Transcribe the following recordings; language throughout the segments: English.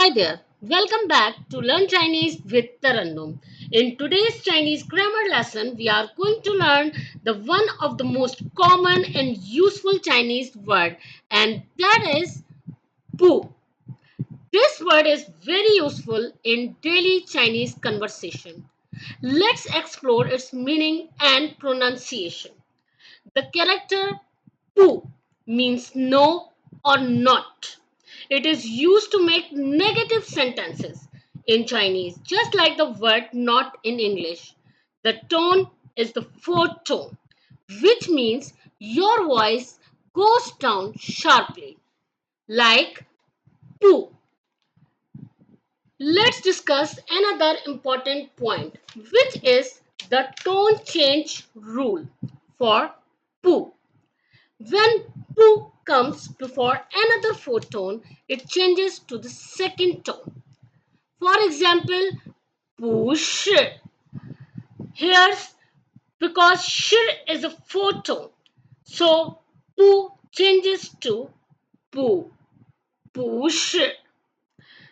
Hi there, welcome back to Learn Chinese with Trannum. In today's Chinese grammar lesson, we are going to learn the one of the most common and useful Chinese word, and that is pu. This word is very useful in daily Chinese conversation. Let's explore its meaning and pronunciation. The character pu means no or not. It is used to make negative sentences in Chinese, just like the word not in English. The tone is the fourth tone, which means your voice goes down sharply, like pu. Let's discuss another important point, which is the tone change rule for pu. When pu comes before another fourth tone, it changes to the second tone. For example, 不是. Here's because sh is a fourth tone. So pu changes to pu. 不是.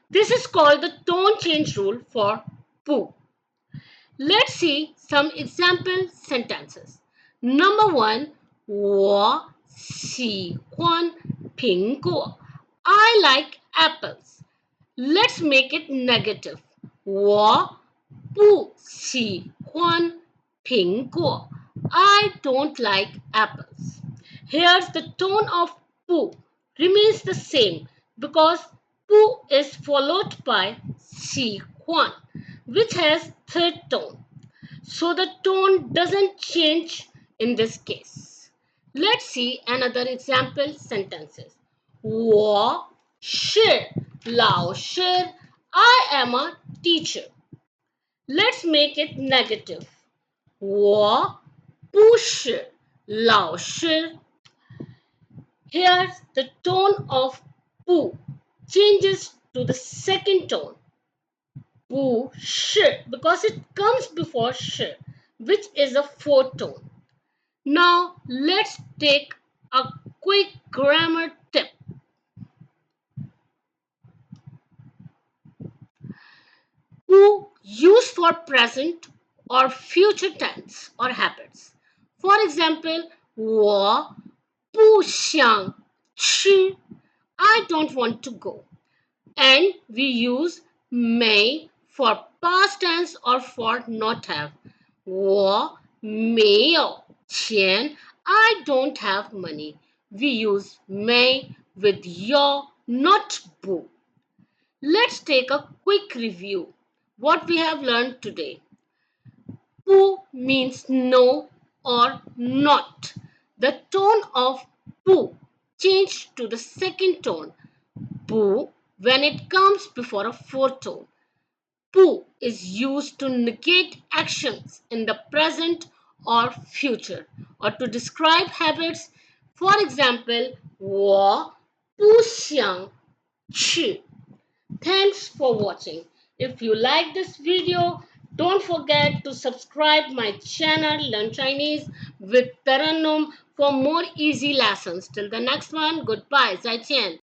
This is called the tone change rule for pu. Let's see some example sentences. Number one, 我喜欢苹果. I like apples. Let's make it negative. 我不喜欢苹果. I don't like apples. Here's the tone of pu remains the same because pu is followed by 喜欢, which has third tone. So the tone doesn't change in this case. Let's see another example sentences. 我是老师. I am a teacher. Let's make it negative. 我不是老师. Here the tone of 不 changes to the second tone. 不是 because it comes before 是, which is a fourth tone. Now let's take a quick grammar tip. Pu used for present or future tense or habits. For example, 我不想吃. I don't want to go. And we use may for past tense or for not have. 我没有钱. I don't have money. We use may with your, not bu. Let's take a quick review. What we have learned today. Pu means no or not. The tone of pu changed to the second tone, pu, when it comes before a fourth tone. Pu is used to negate actions in the present or future or to describe habits. For example, 我不想去. Thanks for watching. If you like this video, don't forget to subscribe my channel Learn Chinese with Tarannum for more easy lessons. Till the next one, goodbye. 再见.